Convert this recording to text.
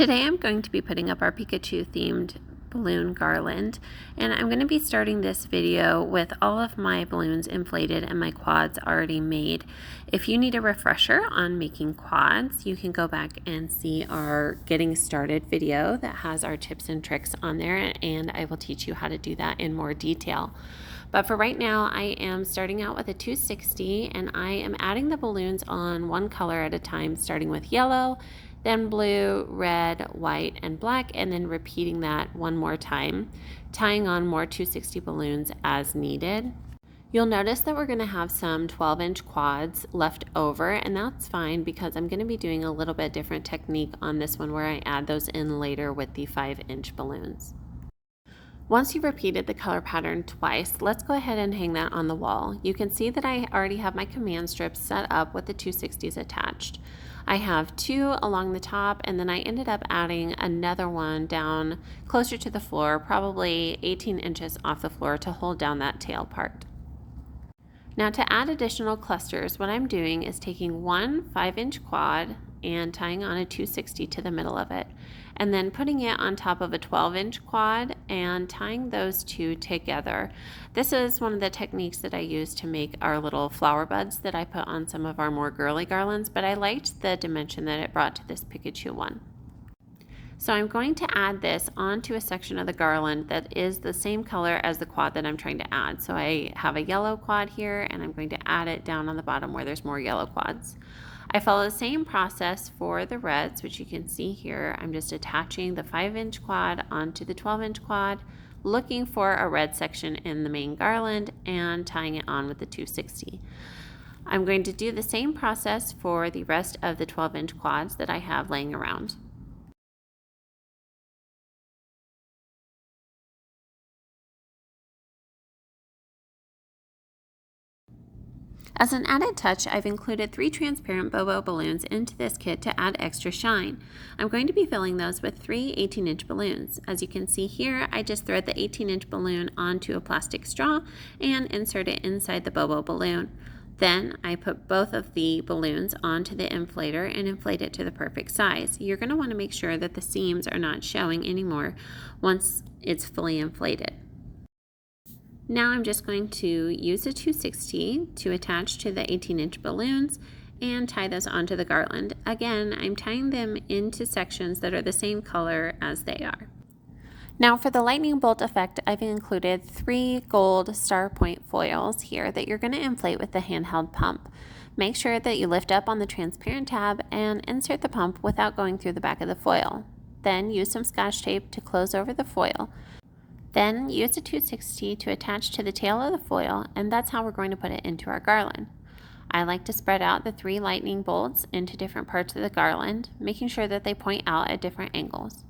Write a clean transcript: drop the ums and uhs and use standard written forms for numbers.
Today I'm going to be putting up our Pikachu themed balloon garland, and I'm going to be starting this video with all of my balloons inflated and my quads already made. If you need a refresher on making quads, you can go back and see our getting started video that has our tips and tricks on there, and I will teach you how to do that in more detail. But for right now, I am starting out with a 260, and I am adding the balloons on one color at a time, starting with yellow, then blue, red, white, and black, and then repeating that one more time, tying on more 260 balloons as needed. You'll notice that we're going to have some 12-inch quads left over, and that's fine because I'm going to be doing a little bit different technique on this one where I add those in later with the 5-inch balloons. Once you've repeated the color pattern twice, let's go ahead and hang that on the wall. You can see that I already have my command strips set up with the 260s attached. I have two along the top, and then I ended up adding another one down closer to the floor, probably 18 inches off the floor to hold down that tail part. Now to add additional clusters, what I'm doing is taking one 5-inch quad and tying on a 260 to the middle of it, and then putting it on top of a 12-inch quad and tying those two together. This is one of the techniques that I use to make our little flower buds that I put on some of our more girly garlands, but I liked the dimension that it brought to this Pikachu one. So I'm going to add this onto a section of the garland that is the same color as the quad that I'm trying to add. So I have a yellow quad here, and I'm going to add it down on the bottom where there's more yellow quads. I follow the same process for the reds, which you can see here. I'm just attaching the 5-inch quad onto the 12-inch quad, looking for a red section in the main garland, and tying it on with the 260. I'm going to do the same process for the rest of the 12-inch quads that I have laying around. As an added touch, I've included 3 transparent Bobo balloons into this kit to add extra shine. I'm going to be filling those with 3 18-inch balloons. As you can see here, I just thread the 18-inch balloon onto a plastic straw and insert it inside the Bobo balloon. Then I put both of the balloons onto the inflator and inflate it to the perfect size. You're going to want to make sure that the seams are not showing anymore once it's fully inflated. Now I'm just going to use a 260 to attach to the 18-inch balloons and tie those onto the garland. Again, I'm tying them into sections that are the same color as they are. Now for the lightning bolt effect, I've included 3 gold star point foils here that you're going to inflate with the handheld pump. Make sure that you lift up on the transparent tab and insert the pump without going through the back of the foil. Then use some scotch tape to close over the foil. Then use a 260 to attach to the tail of the foil, and that's how we're going to put it into our garland. I like to spread out the 3 lightning bolts into different parts of the garland, making sure that they point out at different angles.